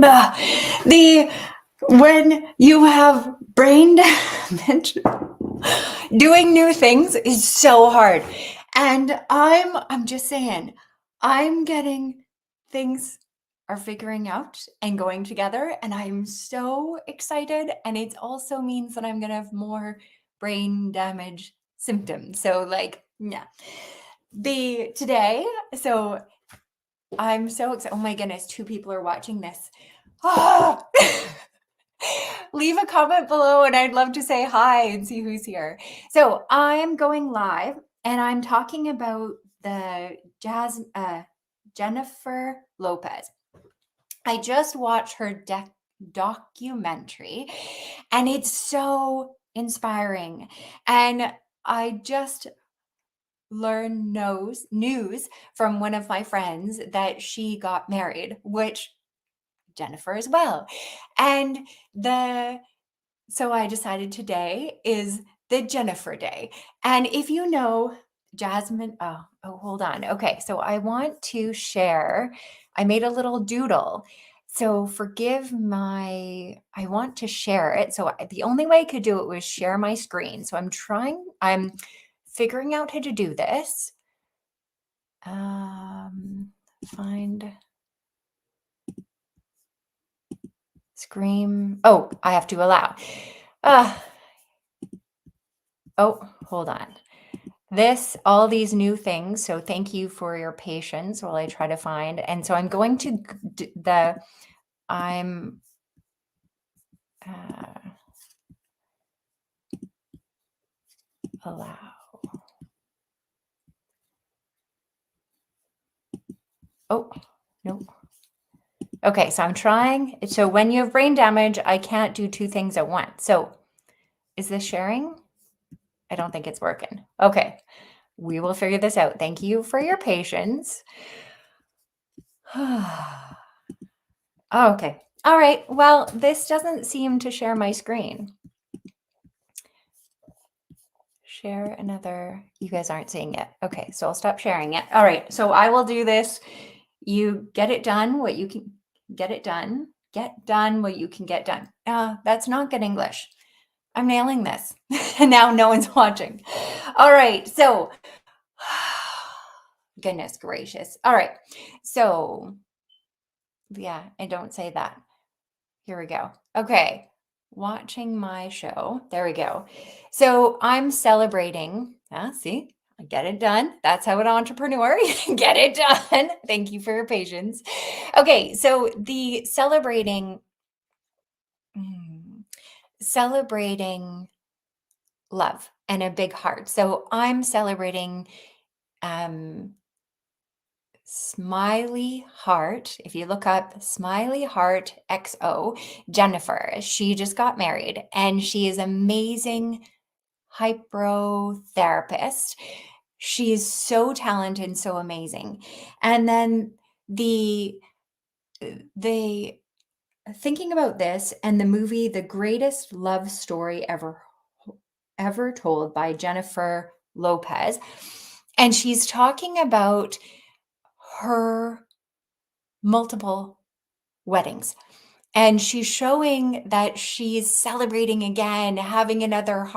Ugh. The when you have brain damage, doing new things is so hard. And I'm just saying, I'm getting things are figuring out and going together, and I'm so excited. And it also means that I'm gonna have more brain damage symptoms. So like, yeah. The today, so I'm so excited. Oh my goodness, 2 people are watching this. Ah! Leave a comment below and I'd love to say hi and see who's here. So I'm going live and I'm talking about the Jennifer Lopez. I just watched her documentary and it's so inspiring. And I just learned news from one of my friends that she got married, which Jennifer as well. And so I decided today is the Jennifer Day. And if you know Jasmine, hold on. Okay, so I want to share. I made a little doodle. So I want to share it. So the only way I could do it was share my screen. So I'm figuring out how to do this. Find scream. Oh, I have to allow. Oh, hold on. All these new things. So thank you for your patience while I try to find. And so I'm going to allow. Oh, nope. Okay, so I'm trying. So when you have brain damage, I can't do 2 things at once. So is this sharing? I don't think it's working. Okay, we will figure this out. Thank you for your patience. Okay. All right. Well, this doesn't seem to share my screen. Share another. You guys aren't seeing it. Okay, so I'll stop sharing it. All right, so I will do this. You get it done, what you can get it done. Get done what you can get done. That's not good English. I'm nailing this. And now no one's watching. All right, so goodness gracious. All right, so yeah, and don't say that. Here we go. Okay, watching my show. There we go. So I'm celebrating. See, I get it done. That's how an entrepreneur get it done. Thank you for your patience. Okay, so the celebrating love and a big heart. So I'm celebrating Smiley Heart. If you look up Smiley Heart XO, Jennifer, she just got married and she is amazing hypnotherapist. She is so talented and so amazing. And then the thinking about this and the movie The Greatest Love Story Ever Told by Jennifer Lopez, and she's talking about her multiple weddings. And she's showing that she's celebrating again, having another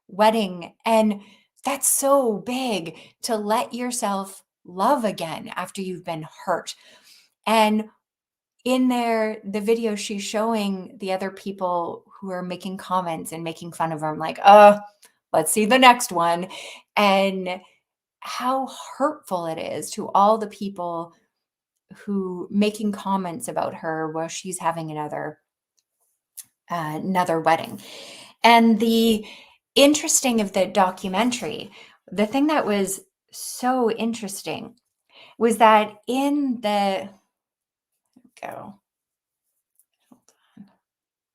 wedding. And that's so big to let yourself love again after you've been hurt. And in the video, she's showing the other people who are making comments and making fun of her. I'm like, let's see the next one. And how hurtful it is to all the people who making comments about her while she's having another wedding. And the interesting of the documentary, the thing that was so interesting was that hold on,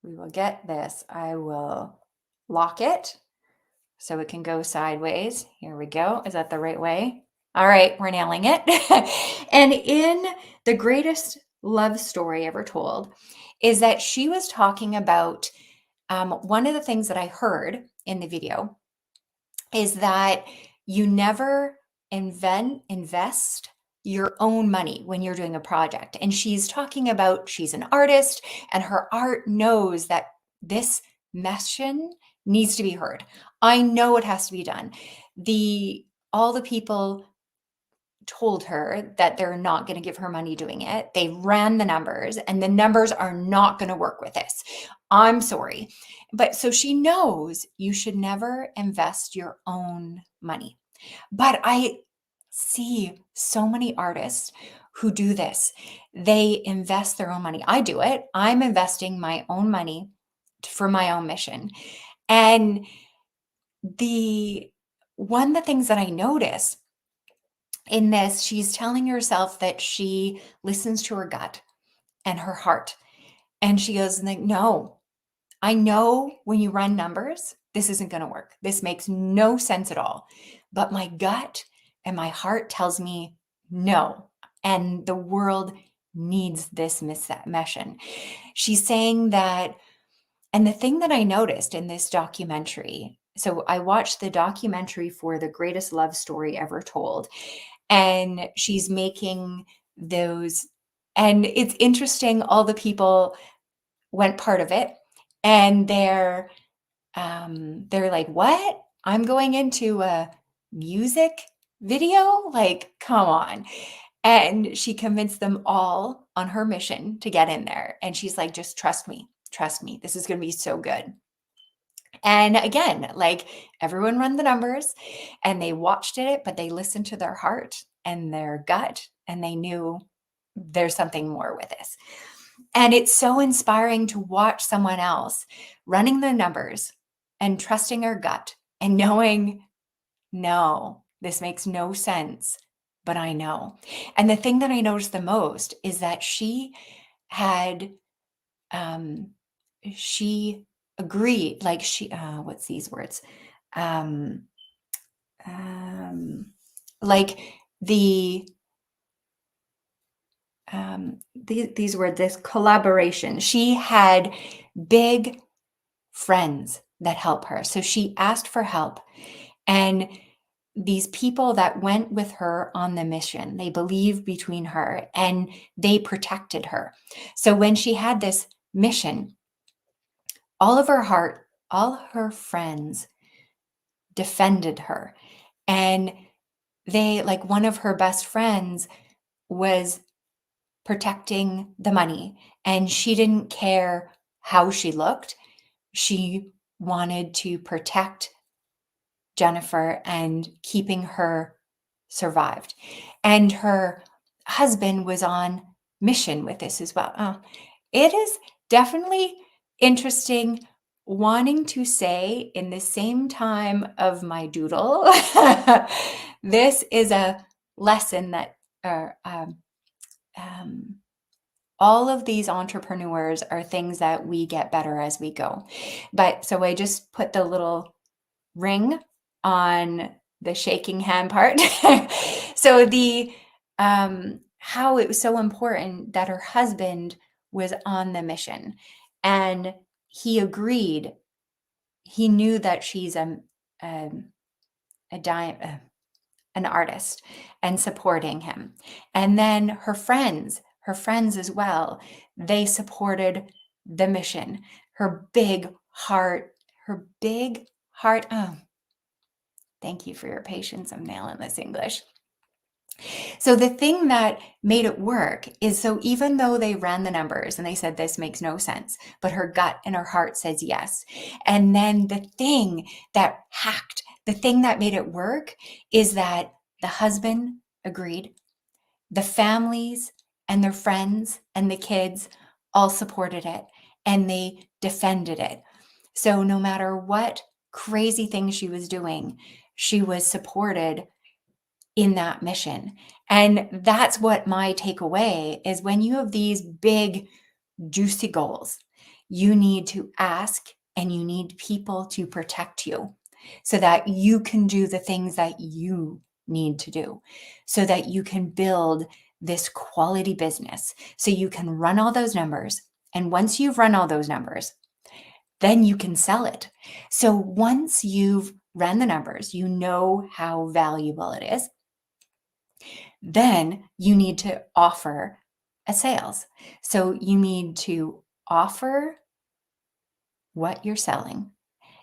we will get this. I will lock it so it can go sideways. Here we go. Is that the right way? All right, we're nailing it. And in The Greatest Love Story Ever Told is that she was talking about one of the things that I heard in the video is that you never invest your own money when you're doing a project. And she's talking about she's an artist and her art knows that this mission needs to be heard. I know it has to be done. All the people told her that they're not going to give her money doing it. They ran the numbers and the numbers are not going to work with this. I'm sorry. But so she knows you should never invest your own money. But I see so many artists who do this. They invest their own money. I do it. I'm investing my own money for my own mission. And the one of the things that I notice in this, she's telling herself that she listens to her gut and her heart. And she goes, like, no, I know when you run numbers, this isn't going to work. This makes no sense at all. But my gut and my heart tells me no. And the world needs this mission. She's saying that, and the thing that I noticed in this documentary, so I watched the documentary for The Greatest Love Story Ever Told, and she's making those, and it's interesting, all the people went part of it, and they're like, what? I'm going into a music video? Like, come on. And she convinced them all on her mission to get in there. And she's like, just trust me. Trust me. This is going to be so good. And again, like, everyone run the numbers and they watched it, but they listened to their heart and their gut and they knew there's something more with this. And it's so inspiring to watch someone else running the numbers and trusting her gut and knowing, no, this makes no sense, but I know. And the thing that I noticed the most is that had, she agreed, like what's these words? Like these were this collaboration. She had big friends that help her. So she asked for help. And these people that went with her on the mission, they believed between her and they protected her. So when she had this mission, all her friends defended her. And like one of her best friends was protecting the money and she didn't care how she looked. She wanted to protect Jennifer and keeping her survived. And her husband was on mission with this as well. Oh, it is definitely interesting wanting to say in the same time of my doodle, this is a lesson that all of these entrepreneurs are things that we get better as we go. But so I just put the little ring on the shaking hand part. So how it was so important that her husband was on the mission and he agreed. He knew that she's an artist and supporting him. And then her friends as well, they supported the mission. Her big heart. Oh, thank you for your patience. I'm nailing this English. So the thing that made it work is, so even though they ran the numbers and they said this makes no sense, but her gut and her heart says yes. And then the thing that made it work is that the husband agreed, the families and their friends and the kids all supported it and they defended it. So no matter what crazy thing she was doing, she was supported in that mission. And that's what my takeaway is. When you have these big, juicy goals, you need to ask and you need people to protect you so that you can do the things that you need to do, so that you can build this quality business, so you can run all those numbers. And once you've run all those numbers, then you can sell it. So once you've run the numbers, you know how valuable it is. Then you need to offer a sales. So you need to offer what you're selling.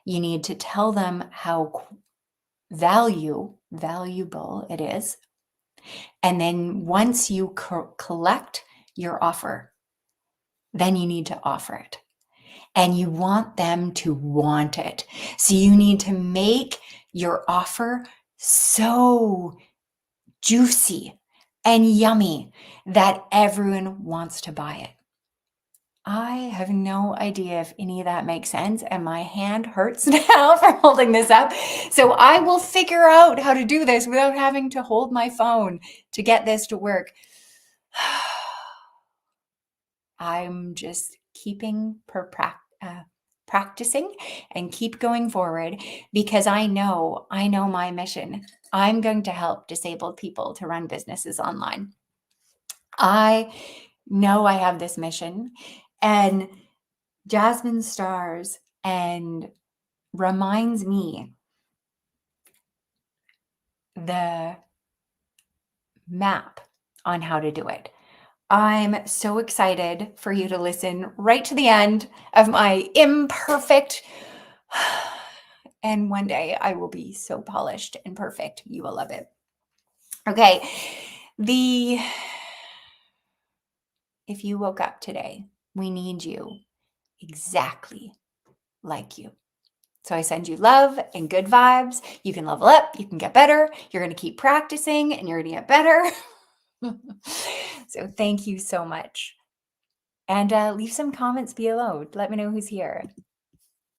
You need to tell them how valuable it is. And then once you collect your offer, then you need to offer it. And you want them to want it. So you need to make your offer so juicy and yummy that everyone wants to buy it. I have no idea if any of that makes sense, and my hand hurts now for holding this up. So I will figure out how to do this without having to hold my phone to get this to work. I'm just keeping practicing and keep going forward because I know my mission. I'm going to help disabled people to run businesses online. I know I have this mission, and Jasmine stars and reminds me the map on how to do it. I'm so excited for you to listen right to the end of my imperfect. And one day I will be so polished and perfect. You will love it. Okay. If you woke up today, we need you exactly like you. So I send you love and good vibes. You can level up. You can get better. You're going to keep practicing and you're going to get better. So thank you so much. And leave some comments below. Let me know who's here.